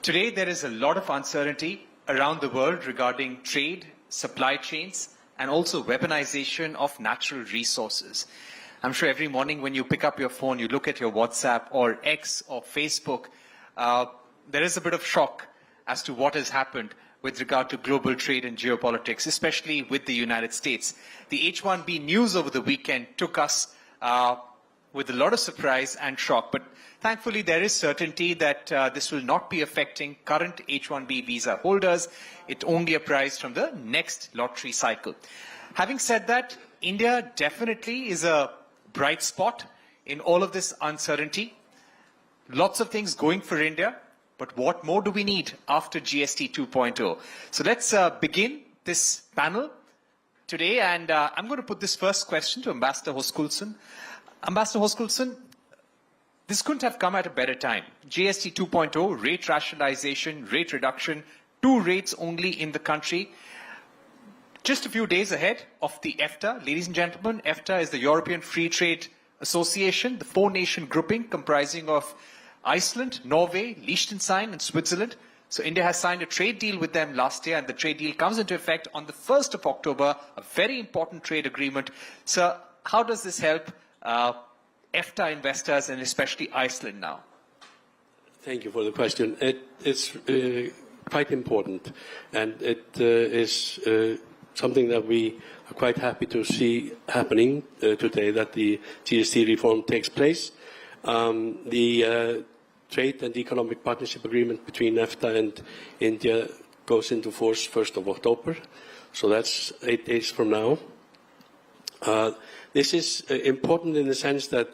Today, there is a lot of uncertainty around the world regarding trade, supply chains, and also weaponization of natural resources. I'm sure every morning when you pick up your phone, you look at your WhatsApp or X or Facebook, there is a bit of shock as to what has happened with regard to global trade and geopolitics, especially with the United States. The H-1B news over the weekend took us with a lot of surprise and shock, but thankfully there is certainty that this will not be affecting current H-1B visa holders. It only applies from the next lottery cycle. Having said that, India definitely is a bright spot in all of this uncertainty. Lots of things going for India, but what more do we need after GST 2.0? So let's begin this panel today, and I'm going to put this first question to Ambassador Hoskulson. Ambassador Hoskulson, this couldn't have come at a better time. GST 2.0, rate rationalization, rate reduction, 2 rates only in the country. Just a few days ahead of the EFTA. Ladies and gentlemen, EFTA is the European Free Trade Association, the 4-nation grouping comprising of Iceland, Norway, Liechtenstein, and Switzerland. So India has signed a trade deal with them last year, and the trade deal comes into effect on the 1st of October, a very important trade agreement. So how does this help EFTA investors and especially Iceland now? Thank you for the question. It's quite important, and it is something that we are quite happy to see happening today, that the GST reform takes place. The Trade and Economic Partnership Agreement between EFTA and India goes into force 1st of October, so that's 8 days from now. This is important in the sense that,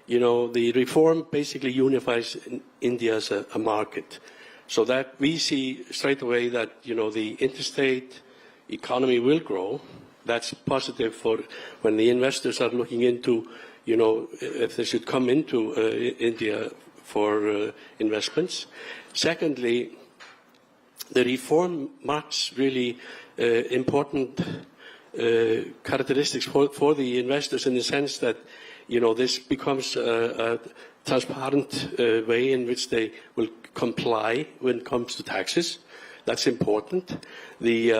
you know, the reform basically unifies India as a market, so that we see straight away that, you know, the interstate economy will grow. That's positive for when the investors are looking into, you know, if they should come into India for investments. Secondly, the reform marks really important characteristics for the investors, in the sense that, you know, this becomes a transparent way in which they will comply when it comes to taxes. That's important. The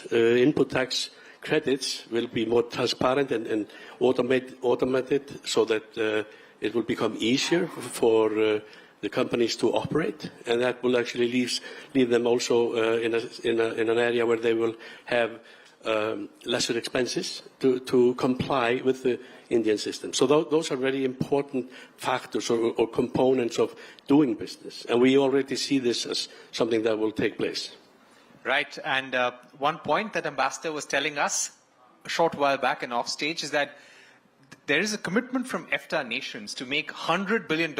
input tax credits will be more transparent and automated, so that it will become easier for the companies to operate, and that will actually leave them also in an area where they will have lesser expenses to comply with the Indian system. So those are very important factors or components of doing business, and we already see this as something that will take place. Right, and one point that Ambassador was telling us a short while back and off stage is that there is a commitment from EFTA nations to make $100 billion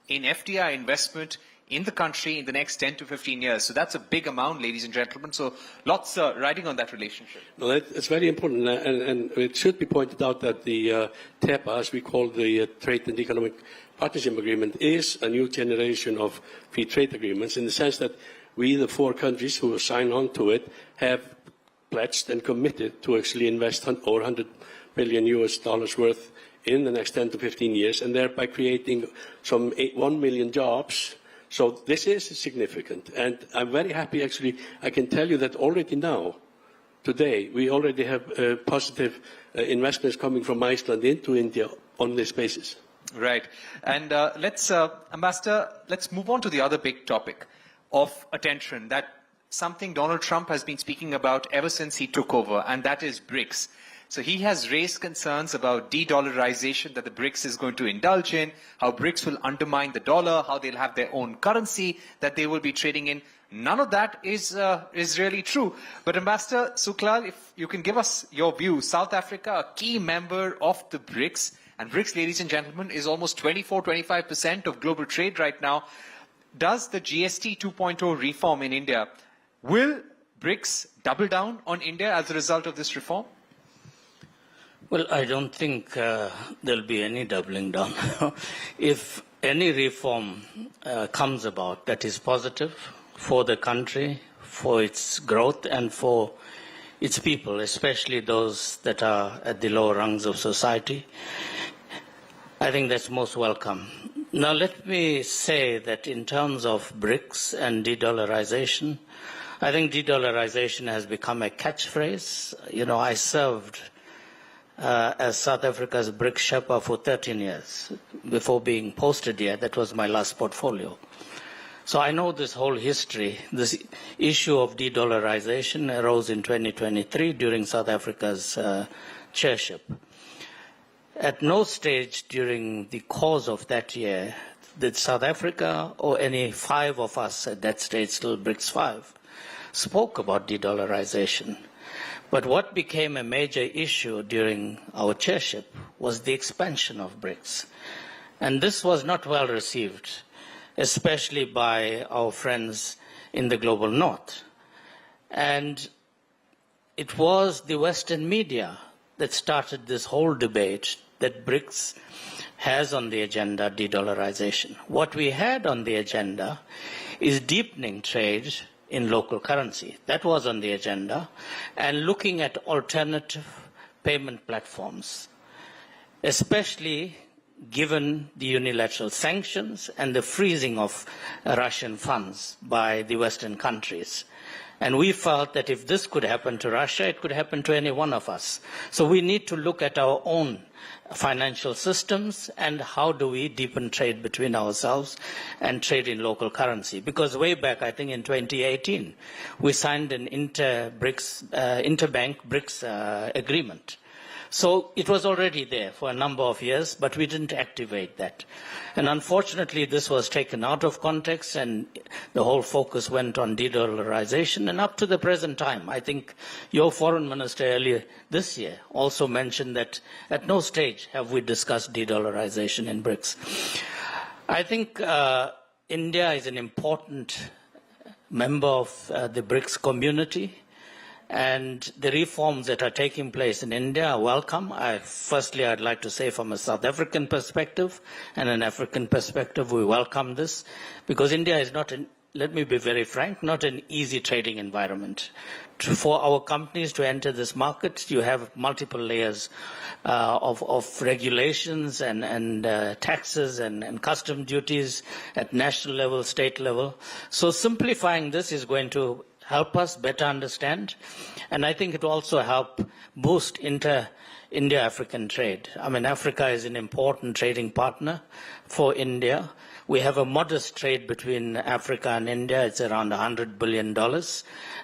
in FDI investment in the country in the next 10 to 15 years. So that's a big amount, ladies and gentlemen. So lots riding on that relationship. Well, it's very important, and it should be pointed out that the TEPA, as we call the Trade and Economic Partnership Agreement, is a new generation of free trade agreements, in the sense that we, the 4 countries who sign on to it, have pledged and committed to actually invest over $100 billion worth in the next 10 to 15 years, and thereby creating some 1 million jobs. So this is significant, and I'm very happy, actually. I can tell you that already now, today, we already have positive investments coming from Iceland into India on this basis. Right, and Ambassador, let's move on to the other big topic of attention, that something Donald Trump has been speaking about ever since he took over, and that is BRICS. So he has raised concerns about de-dollarization that the BRICS is going to indulge in, how BRICS will undermine the dollar, how they'll have their own currency that they will be trading in. None of that is really true. But Ambassador Suklal, if you can give us your view, South Africa, a key member of the BRICS, and BRICS, ladies and gentlemen, is almost 24-25% of global trade right now. Does the GST 2.0 reform in India, will BRICS double down on India as a result of this reform? Well, I don't think there'll be any doubling down. If any reform comes about that is positive for the country, for its growth, and for its people, especially those that are at the lower rungs of society, I think that's most welcome. Now, let me say that in terms of BRICS and de-dollarization, I think de-dollarization has become a catchphrase. You know, I served as South Africa's BRICS Sherpa for 13 years before being posted here. That was my last portfolio. So I know this whole history. This issue of de-dollarization arose in 2023 during South Africa's chairship. At no stage during the course of that year did South Africa or any five of us at that stage, still BRICS 5, spoke about de-dollarization. But what became a major issue during our chairship was the expansion of BRICS. And this was not well received, especially by our friends in the global north. And it was the Western media that started this whole debate that BRICS has on the agenda de-dollarization. What we had on the agenda is deepening trade in local currency. That was on the agenda, and looking at alternative payment platforms, especially given the unilateral sanctions and the freezing of Russian funds by the Western countries. And we felt that if this could happen to Russia, it could happen to any one of us. So we need to look at our own financial systems and how do we deepen trade between ourselves and trade in local currency. Because way back, I think in 2018, we signed an interbank BRICS agreement. So it was already there for a number of years, but we didn't activate that. And unfortunately, this was taken out of context and the whole focus went on de-dollarization. And up to the present time, I think your foreign minister earlier this year also mentioned that at no stage have we discussed de-dollarization in BRICS. I think India is an important member of the BRICS community. And the reforms that are taking place in India are welcome. Firstly, I'd like to say from a South African perspective and an African perspective, we welcome this because India is not, let me be very frank, not an easy trading environment. For our companies to enter this market, you have multiple layers of regulations and taxes and custom duties at national level, state level. So simplifying this is going to help us better understand, and I think it will also help boost India-African trade. I mean, Africa is an important trading partner for India. We have a modest trade between Africa and India. It's around $100 billion.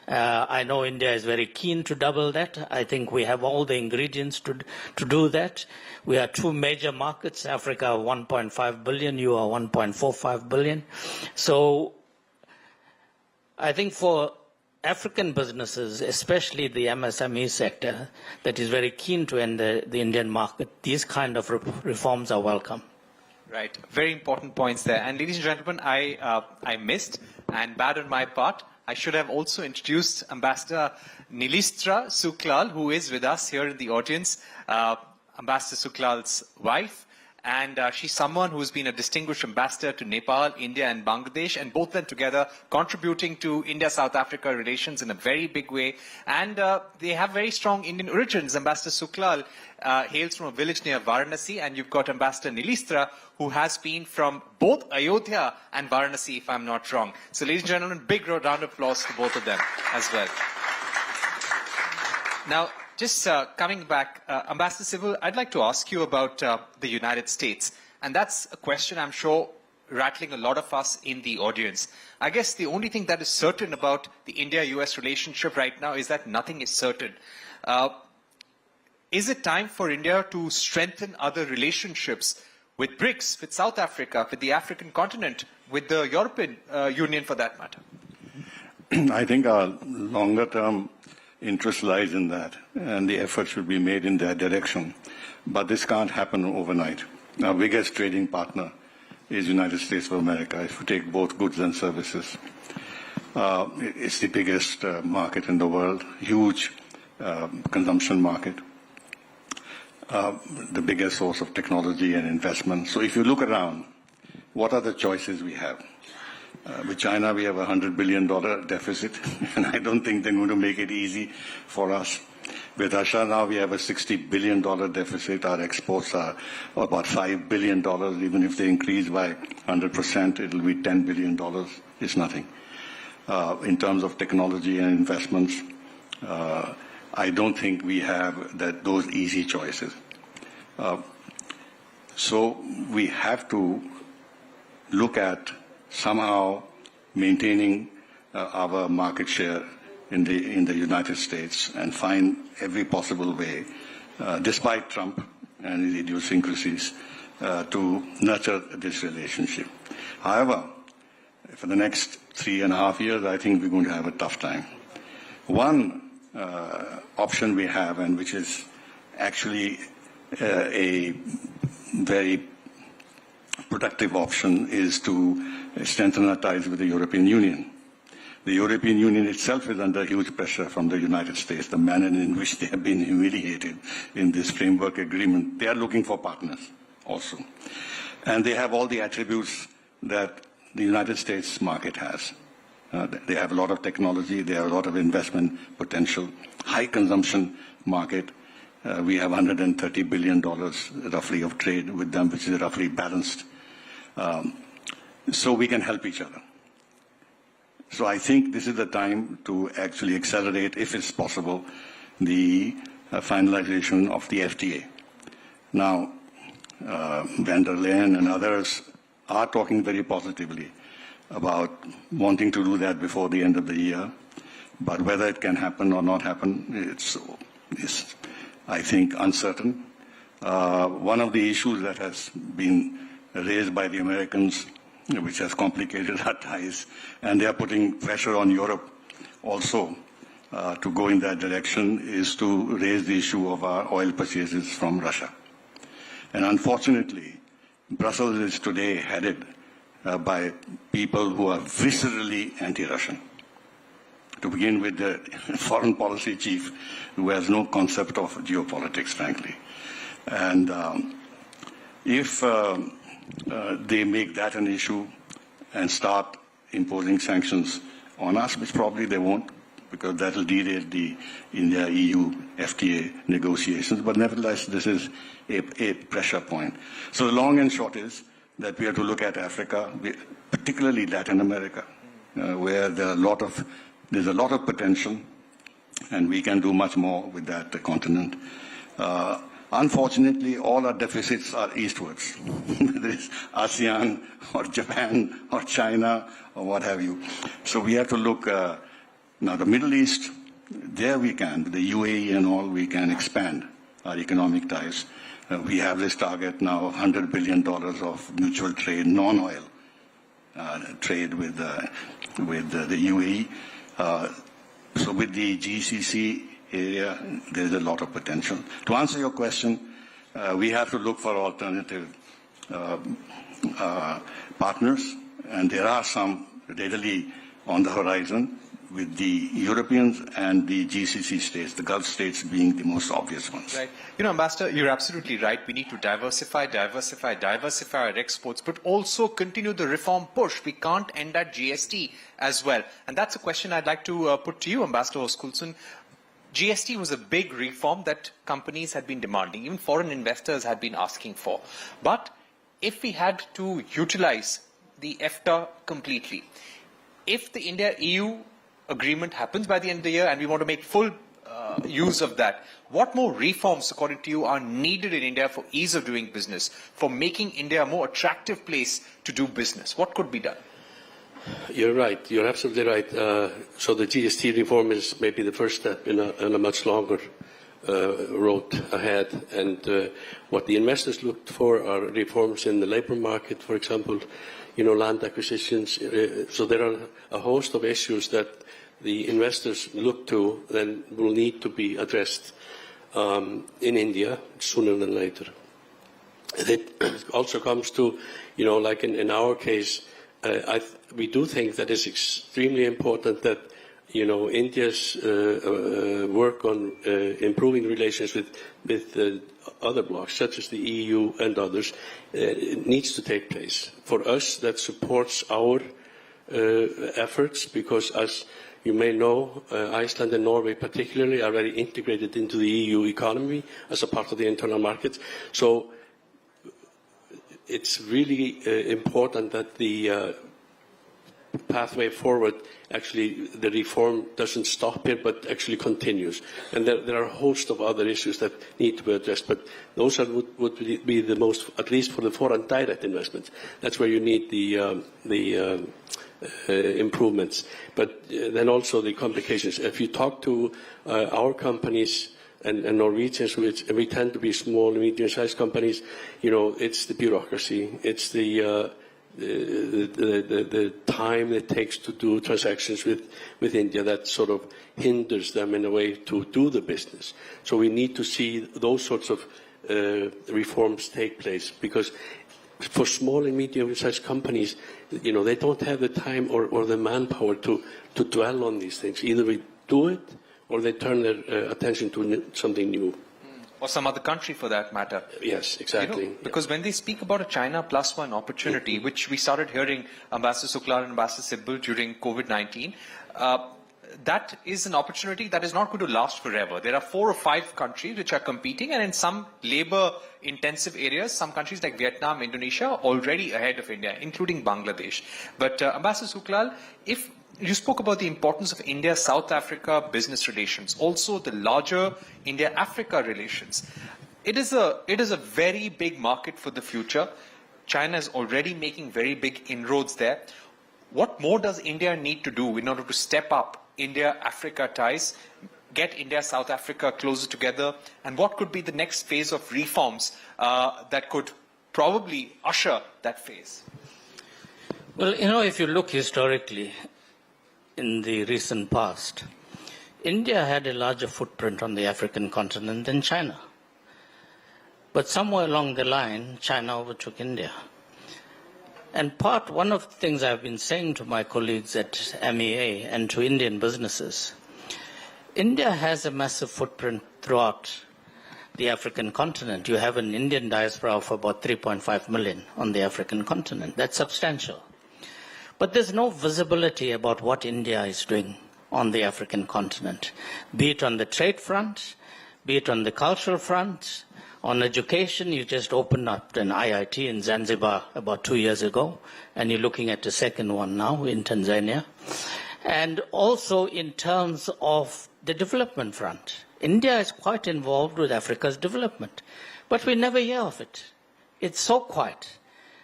I know India is very keen to double that. I think we have all the ingredients to do that. We are two major markets, Africa 1.5 billion, you are 1.45 billion. So I think for African businesses, especially the MSME sector, that is very keen to enter the Indian market, these kind of reforms are welcome. Right. Very important points there. And ladies and gentlemen, I missed, and bad on my part, I should have also introduced Ambassador Nilistra Suklal, who is with us here in the audience, Ambassador Suklal's wife. And she's someone who's been a distinguished ambassador to Nepal, India, and Bangladesh, and both them together contributing to India-South Africa relations in a very big way. And they have very strong Indian origins. Ambassador Suklal hails from a village near Varanasi, and you've got Ambassador Nilistra, who has been from both Ayodhya and Varanasi, if I'm not wrong. So, ladies and gentlemen, big round of applause to both of them as well. Now, just coming back, Ambassador Civil, I'd like to ask you about the United States. And that's a question I'm sure rattling a lot of us in the audience. I guess the only thing that is certain about the India-US relationship right now is that nothing is certain. Is it time for India to strengthen other relationships with BRICS, with South Africa, with the African continent, with the European Union for that matter? I think our longer-term interest lies in that, and the effort should be made in that direction. But this can't happen overnight. Our biggest trading partner is United States of America, if we take both goods and services. It's the biggest market in the world, huge consumption market, the biggest source of technology and investment. So if you look around, what are the choices we have? With China, we have a $100 billion deficit, and I don't think they're going to make it easy for us. With Russia now we have a $60 billion deficit. Our exports are about $5 billion. Even if they increase by 100%, it will be $10 billion. It's nothing. In terms of technology and investments, I don't think we have those easy choices. So we have to look at somehow maintaining our market share in the United States and find every possible way, despite Trump and his idiosyncrasies, to nurture this relationship. However, for the next 3.5 years, I think we're going to have a tough time. One option we have, and which is actually a very productive option, is to strengthen our ties with the European Union. The European Union itself is under huge pressure from the United States, the manner in which they have been humiliated in this framework agreement. They are looking for partners also. And they have all the attributes that the United States market has. They have a lot of technology, they have a lot of investment potential, high consumption market. We have $130 billion roughly of trade with them, which is roughly balanced. So we can help each other. So I think this is the time to actually accelerate, if it's possible, the finalization of the FTA. Now, van der Leyen and others are talking very positively about wanting to do that before the end of the year. But whether it can happen or not happen, it's I think, uncertain. One of the issues that has been raised by the Americans, which has complicated our ties, and they are putting pressure on Europe also to go in that direction, is to raise the issue of our oil purchases from Russia. And unfortunately, Brussels is today headed by people who are viscerally anti-Russian. To begin with the foreign policy chief, who has no concept of geopolitics, frankly. And if they make that an issue and start imposing sanctions on us, which probably they won't, because that will derail the India-EU FTA negotiations. But nevertheless, this is a pressure point. So the long and short is that we have to look at Africa, particularly Latin America, where there's a lot of potential, and we can do much more with that continent. Unfortunately, all our deficits are eastwards, whether it's ASEAN or Japan or China or what have you. So we have to look, now the Middle East, there we can, with the UAE and all, we can expand our economic ties. We have this target now of $100 billion of mutual trade, non-oil trade with the UAE. So with the GCC area, there's a lot of potential. To answer your question, we have to look for alternative partners, and there are some readily on the horizon, with the Europeans and the GCC states, the Gulf states being the most obvious ones. Right. You know, Ambassador, you're absolutely right. We need to diversify our exports, but also continue the reform push. We can't end at GST as well. And that's a question I'd like to put to you, Ambassador Oskulson. GST was a big reform that companies had been demanding, even foreign investors had been asking for. But if we had to utilize the EFTA completely, if the India-EU agreement happens by the end of the year and we want to make full use of that, what more reforms, according to you, are needed in India for ease of doing business, for making India a more attractive place to do business? What could be done? You're right. You're absolutely right. So the GST reform is maybe the first step in a much longer road ahead. And what the investors looked for are reforms in the labor market, for example, land acquisitions. So there are a host of issues that the investors look to then will need to be addressed in India sooner than later. It also comes to, like in our case, we do think that it's extremely important that, India's work on improving relations with other blocs, such as the EU and others, it needs to take place. For us, that supports our efforts, because as You may know Iceland and Norway particularly are very integrated into the EU economy as a part of the internal market. So it's really important that the pathway forward, actually, the reform doesn't stop here, but actually continues. And there are a host of other issues that need to be addressed, but those would be the most, at least for the foreign direct investments. That's where you need the improvements. But then also the complications. If you talk to our companies and Norwegians, which we tend to be small and medium-sized companies, it's the bureaucracy, it's the time it takes to do transactions with India that sort of hinders them in a way to do the business. So we need to see those sorts of reforms take place, because for small and medium-sized companies, they don't have the time or the manpower to dwell on these things. Either we do it or they turn their attention to something new. Or some other country for that matter. Yes, exactly. Because when they speak about a China Plus One opportunity, which we started hearing Ambassador Sukla and Ambassador Sibbal during COVID-19, that is an opportunity that is not going to last forever. There are 4 or 5 countries which are competing, and in some labor-intensive areas, some countries like Vietnam, Indonesia are already ahead of India, including Bangladesh. But Ambassador Suklal, if you spoke about the importance of India-South Africa business relations, also the larger India-Africa relations. It is a very big market for the future. China is already making very big inroads there. What more does India need to do in order to step up India-Africa ties, get India-South Africa closer together, and what could be the next phase of reforms that could probably usher that phase? Well, if you look historically, in the recent past, India had a larger footprint on the African continent than China. But somewhere along the line, China overtook India. And one of the things I've been saying to my colleagues at MEA and to Indian businesses, India has a massive footprint throughout the African continent. You have an Indian diaspora of about 3.5 million on the African continent. That's substantial. But there's no visibility about what India is doing on the African continent, be it on the trade front, be it on the cultural front, on education. You just opened up an IIT in Zanzibar about 2 years ago, and you're looking at the second one now in Tanzania. And also in terms of the development front. India is quite involved with Africa's development, but we never hear of it. It's so quiet.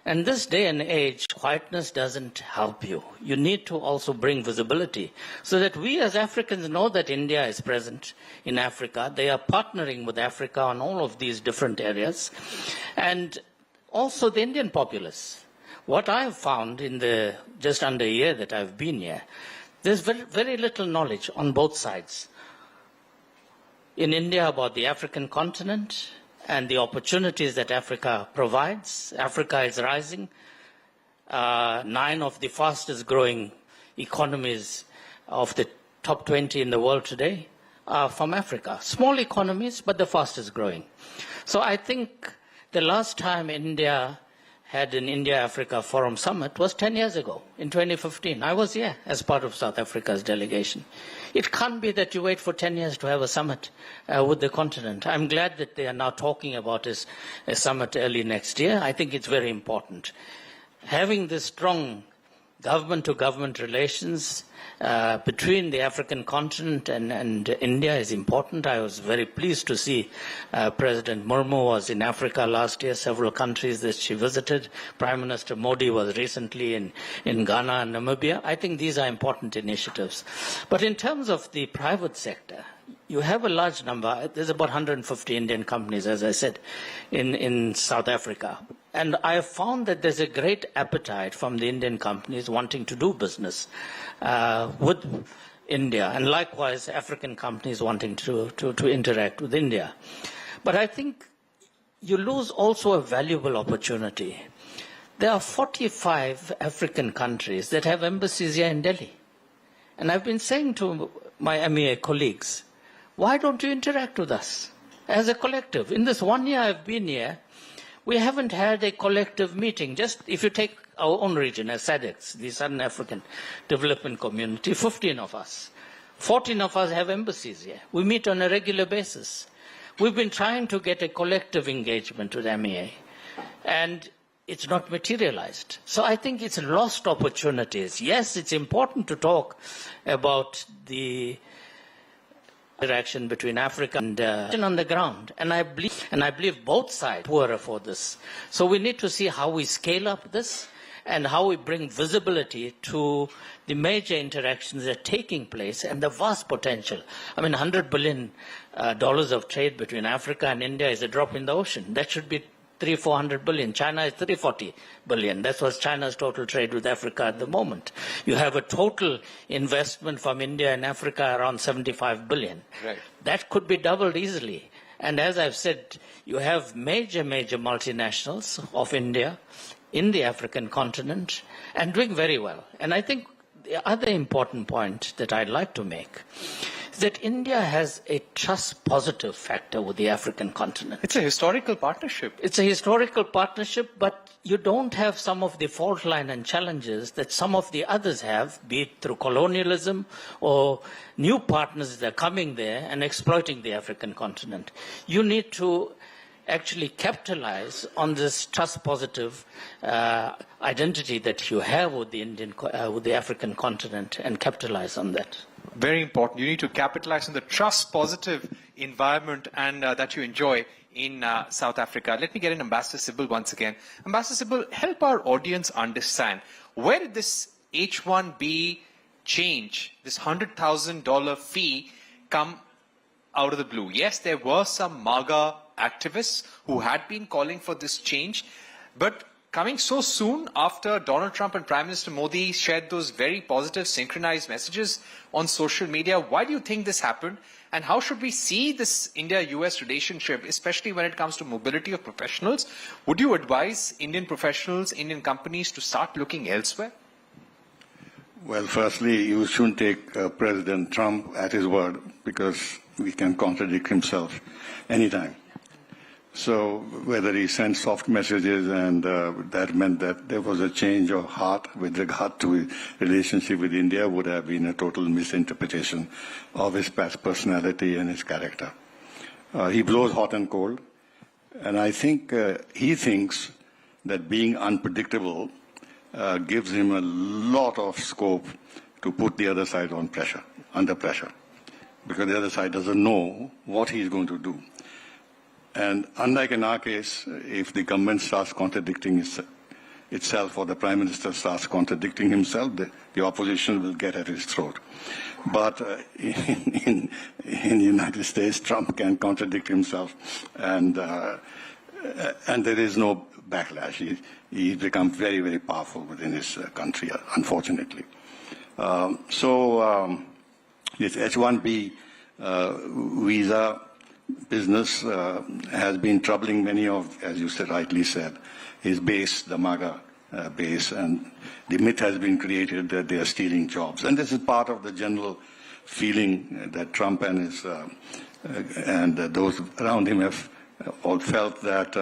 And this day and age, quietness doesn't help you. You need to also bring visibility so that we as Africans know that India is present in Africa. They are partnering with Africa on all of these different areas. And also the Indian populace. What I have found in the just under a year that I've been here, there's very, very little knowledge on both sides. In India about the African continent, and the opportunities that Africa provides. Africa is rising. 9 of the fastest growing economies of the top 20 in the world today are from Africa. Small economies, but the fastest growing. So I think the last time India had an India-Africa Forum Summit was 10 years ago, in 2015. I was here as part of South Africa's delegation. It can't be that you wait for 10 years to have a summit with the continent. I'm glad that they are now talking about a summit early next year. I think it's very important. Having this strong government-to-government relations between the African continent and India is important. I was very pleased to see President Murmu was in Africa last year, several countries that she visited. Prime Minister Modi was recently in Ghana and Namibia. I think these are important initiatives. But in terms of the private sector, you have a large number. There's about 150 Indian companies, as I said, in South Africa. And I have found that there's a great appetite from the Indian companies wanting to do business with India, and likewise African companies wanting to interact with India. But I think you lose also a valuable opportunity. There are 45 African countries that have embassies here in Delhi. And I've been saying to my MEA colleagues, why don't you interact with us as a collective? In this 1 year I've been here, We haven't had a collective meeting. Just if you take our own region as SADC, the Southern African Development Community, 15 of us. 14 of us have embassies here. We meet on a regular basis. We've been trying to get a collective engagement with MEA, and it's not materialized. So I think it's lost opportunities. Yes, it's important to talk about the interaction between Africa and on the ground. And I believe both sides poorer for this. So we need to see how we scale up this and how we bring visibility to the major interactions that are taking place and the vast potential. I mean, $100 billion of trade between Africa and India is a drop in the ocean. That should be 300-400 billion. China is 340 billion. That's what's China's total trade with Africa at the moment. You have a total investment from India and Africa around 75 billion. Right. That could be doubled easily. And as I've said, you have major multinationals of India in the African continent and doing very well. And I think the other important point that I'd like to make is that India has a trust positive factor with the African continent. It's a historical partnership. It's a historical partnership, but you don't have some of the fault line and challenges that some of the others have, be it through colonialism or new partners that are coming there and exploiting the African continent. You need to actually capitalize on this trust positive identity that you have with the African continent and capitalize on that. Very important. You need to capitalize on the trust positive environment and that you enjoy in South Africa. Let me get in Ambassador Sybil once again. Ambassador Sybil, help our audience understand, where did this H-1B change, this $100,000 fee, come out of the blue? Yes, there were some MAGA activists who had been calling for this change, but coming so soon after Donald Trump and Prime Minister Modi shared those very positive synchronized messages on social media, why do you think this happened? And how should we see this India-US relationship, especially when it comes to mobility of professionals? Would you advise Indian professionals, Indian companies to start looking elsewhere? Well, firstly, you shouldn't take President Trump at his word, because he can contradict himself anytime. So whether he sent soft messages and that meant that there was a change of heart with regard to his relationship with India would have been a total misinterpretation of his past personality and his character. He blows hot and cold, and I think he thinks that being unpredictable gives him a lot of scope to put the other side under pressure, because the other side doesn't know what he's going to do. And unlike in our case, if the government starts contradicting itself or the Prime Minister starts contradicting himself, the opposition will get at his throat. But in the United States, Trump can contradict himself, and there is no backlash. He's become very, very powerful within his country, unfortunately. This H-1B visa business has been troubling many of, as you rightly said, his base, the MAGA base, and the myth has been created that they are stealing jobs. And this is part of the general feeling that Trump and his and those around him have all felt that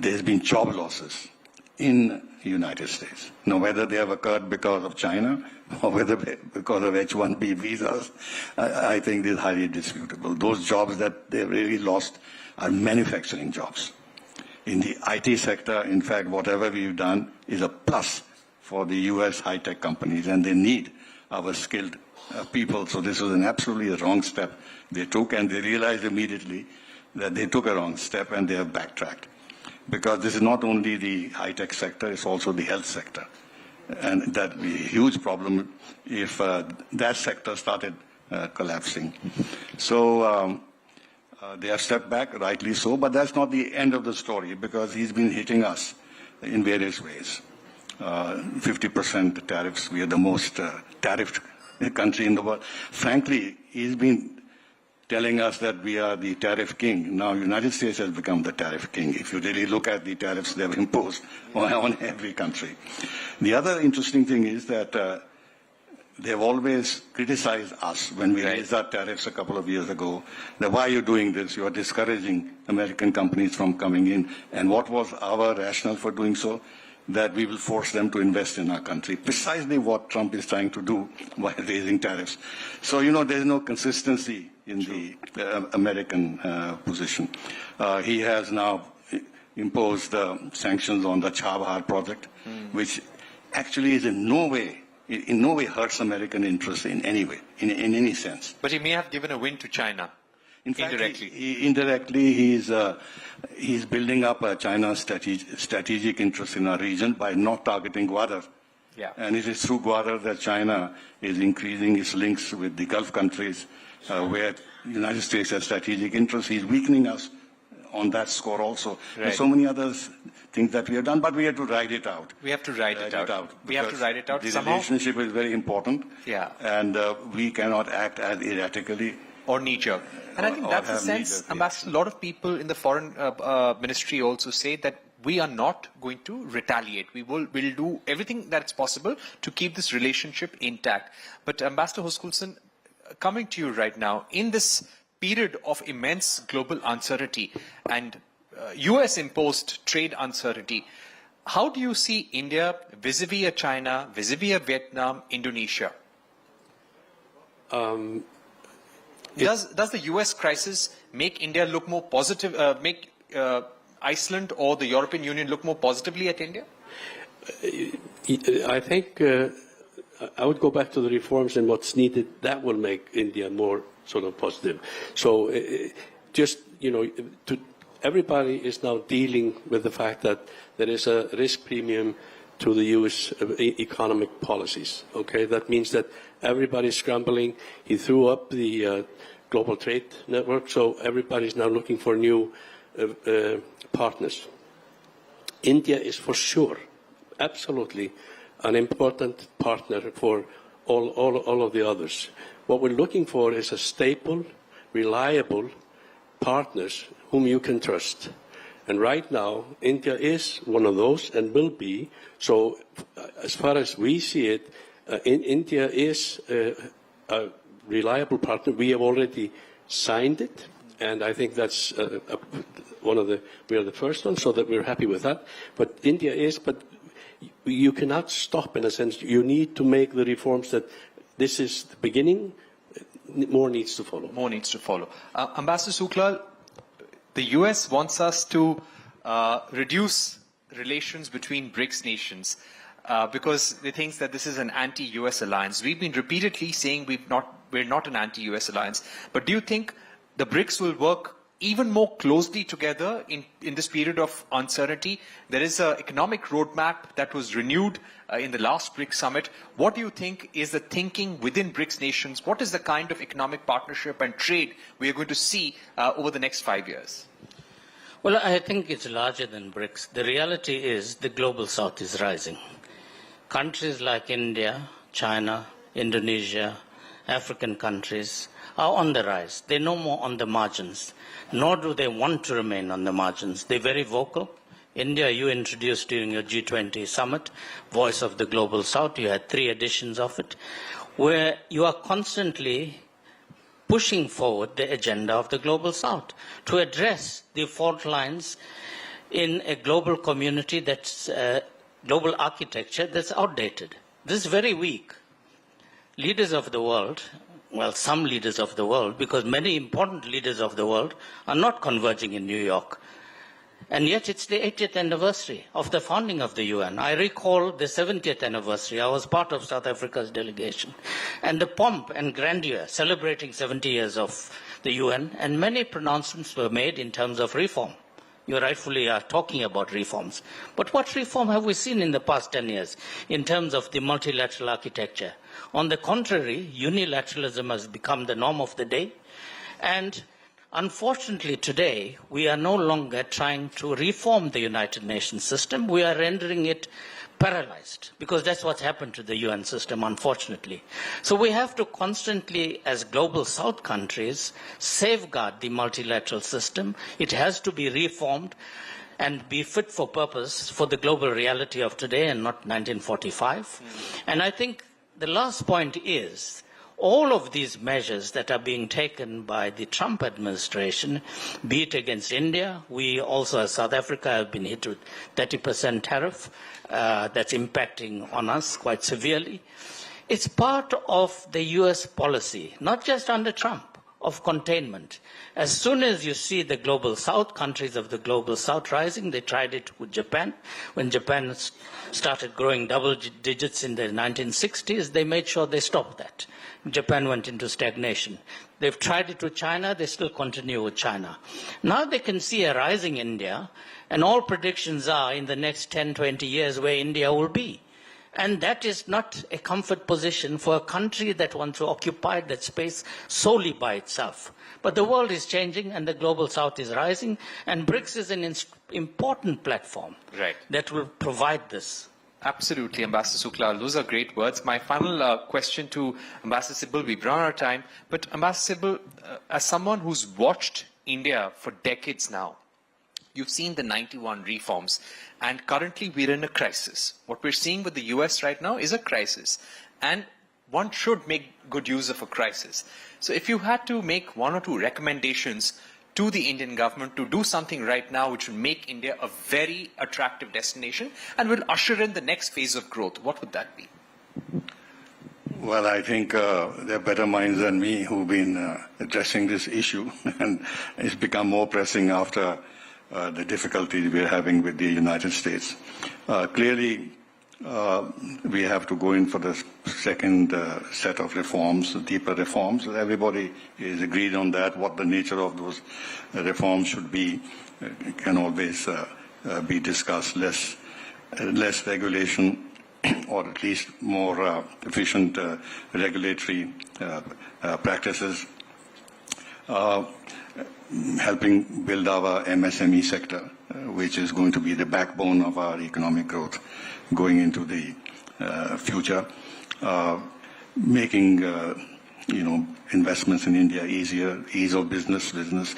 there's been job losses in the United States. Now, whether they have occurred because of China or whether because of H-1B visas, I think is highly disputable. Those jobs that they really lost are manufacturing jobs. In the IT sector, in fact, whatever we've done is a plus for the U.S. high-tech companies, and they need our skilled people. So this was an absolutely wrong step they took, and they realized immediately that they took a wrong step, and they have backtracked. Because this is not only the high-tech sector, it's also the health sector. And that would be a huge problem if that sector started collapsing. So they have stepped back, rightly so, but that's not the end of the story, because he's been hitting us in various ways. 50% tariffs, we are the most tariffed country in the world. Frankly, he's been telling us that we are the tariff king. Now, the United States has become the tariff king, if you really look at the tariffs they've imposed on every country. The other interesting thing is that they've always criticized us when we raised our tariffs a couple of years ago. That why are you doing this? You are discouraging American companies from coming in. And what was our rationale for doing so? That we will force them to invest in our country. Precisely what Trump is trying to do by raising tariffs. So, there's no consistency in the American position. He has now imposed sanctions on the Chabahar project, which actually is in no way hurts American interests in any way, in any sense. But he may have given a win to China. In fact, indirectly. He's building up China's strategic interest in our region by not targeting Gwadar. Yeah. And it is through Gwadar that China is increasing its links with the Gulf countries, where the United States has strategic interests. He's weakening us on that score also. Right. There's so many other things that we have done, but we have to ride it out. We have to ride it out. We have to ride it out. The Somehow, relationship is very important. Yeah. And we cannot act as erratically. Or knee-jerk. And I think that's the sense, Ambassador, a lot of people in the foreign ministry also say that we are not going to retaliate. We'll do everything that's possible to keep this relationship intact. But Ambassador Hoskulson, coming to you right now, in this period of immense global uncertainty and US-imposed trade uncertainty, how do you see India vis-a-vis a China, vis-a-vis a Vietnam, Indonesia? Does the US crisis make India look more positive, make Iceland or the European Union look more positively at India? I think I would go back to the reforms and what's needed. That will make India more sort of positive. So everybody is now dealing with the fact that there is a risk premium to the U.S. economic policies. Okay, that means that everybody's scrambling. He threw up the global trade network, so everybody's now looking for new partners. India is for sure, absolutely, an important partner for all of the others. What we're looking for is a stable, reliable partners whom you can trust. And right now, India is one of those and will be. So as far as we see it, India is a reliable partner. We have already signed it, and I think that's we are the first one, so that we're happy with that. But India is, but you cannot stop in a sense. You need to make the reforms that this is the beginning. More needs to follow. More needs to follow. Ambassador Suklal, the US wants us to reduce relations between BRICS nations because they think that this is an anti-US alliance. We've been repeatedly saying we're not an anti-US alliance. But do you think the BRICS will work even more closely together in this period of uncertainty? There is an economic roadmap that was renewed in the last BRICS summit. What do you think is the thinking within BRICS nations? What is the kind of economic partnership and trade we are going to see over the next 5 years? Well, I think it's larger than BRICS. The reality is the global south is rising. Countries like India, China, Indonesia, African countries are on the rise. They're no more on the margins, nor do they want to remain on the margins. They're very vocal. India, you introduced during your G20 summit, Voice of the Global South. You had 3 editions of it, where you are constantly pushing forward the agenda of the Global South to address the fault lines in a global community that's global architecture that's outdated. This is very weak. Leaders of the world, well, some leaders of the world, because many important leaders of the world are not converging in New York. And yet it's the 80th anniversary of the founding of the UN. I recall the 70th anniversary. I was part of South Africa's delegation. And the pomp and grandeur celebrating 70 years of the UN, and many pronouncements were made in terms of reform. You rightfully are talking about reforms. But what reform have we seen in the past 10 years in terms of the multilateral architecture? On the contrary, unilateralism has become the norm of the day. And unfortunately today, we are no longer trying to reform the United Nations system. We are rendering it paralyzed, because that's what's happened to the UN system, unfortunately. So we have to constantly, as global South countries, safeguard the multilateral system. It has to be reformed and be fit for purpose for the global reality of today and not 1945. And I think the last point is, all of these measures that are being taken by the Trump administration, be it against India, we also as South Africa have been hit with 30% tariff that's impacting on us quite severely. It's part of the US policy, not just under Trump, of containment. As soon as you see the global south, countries of the global south rising, they tried it with Japan. When Japan started growing double digits in the 1960s, they made sure they stopped that. Japan went into stagnation. They've tried it with China, they still continue with China. Now they can see a rising India, and all predictions are in the next 10, 20 years where India will be. And that is not a comfort position for a country that wants to occupy that space solely by itself. But the world is changing and the global south is rising, and BRICS is an important platform that will provide this. Absolutely, Ambassador Sukla. Those are great words. My final question to Ambassador Sibal, we've run out of time, but Ambassador Sibal, as someone who's watched India for decades now, you've seen the 91 reforms, and currently we're in a crisis. What we're seeing with the US right now is a crisis, and one should make good use of a crisis. So if you had to make one or two recommendations to the Indian government to do something right now which will make India a very attractive destination and will usher in the next phase of growth, what would that be? Well, I think there are better minds than me who've been addressing this issue, and it's become more pressing after the difficulties we're having with the United States. Clearly, we have to go in for the second set of reforms, deeper reforms. Everybody is agreed on that. What the nature of those reforms should be can always be discussed. Less regulation, or at least more efficient regulatory practices. Helping build our MSME sector, which is going to be the backbone of our economic growth going into the future. Making, investments in India easier, ease of business.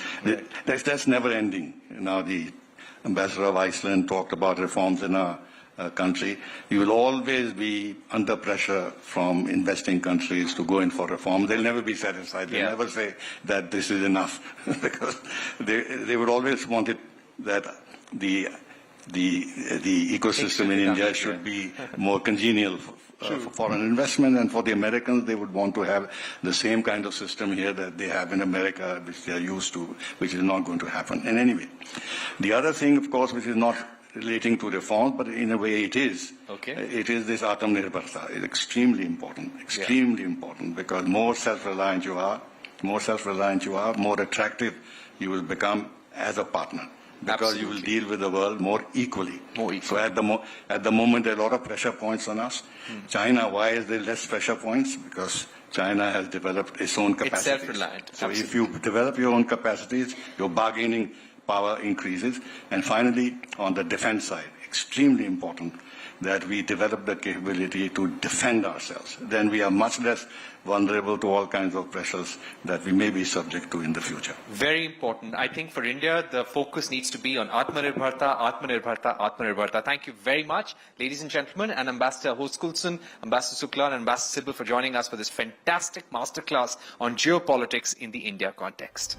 That's never ending. Now, the Ambassador of Iceland talked about reforms in our country. You will always be under pressure from investing countries to go in for reform. They'll never be satisfied. They'll never say that this is enough, because they would always want it that the ecosystem in India should be more congenial for foreign investment, and for the Americans, they would want to have the same kind of system here that they have in America, which they are used to, which is not going to happen. And anyway, the other thing, of course, which is not relating to reform, but in a way it is. It is this Atmanirbharta. It's extremely important, important, because more self-reliant you are, more attractive you will become as a partner, because you will deal with the world more equally. So at the moment, there are a lot of pressure points on us. China, why is there less pressure points? Because China has developed its own capacities. It's self-reliant. So if you develop your own capacities, your bargaining power increases. And finally, on the defense side, extremely important that we develop the capability to defend ourselves. Then we are much less vulnerable to all kinds of pressures that we may be subject to in the future. Very important. I think for India, the focus needs to be on Atmanirbharta, Atmanirbharta, Atmanirbharta. Thank you very much, ladies and gentlemen, and Ambassador Hoskulson, Ambassador Sukla, and Ambassador Sibal for joining us for this fantastic masterclass on geopolitics in the India context.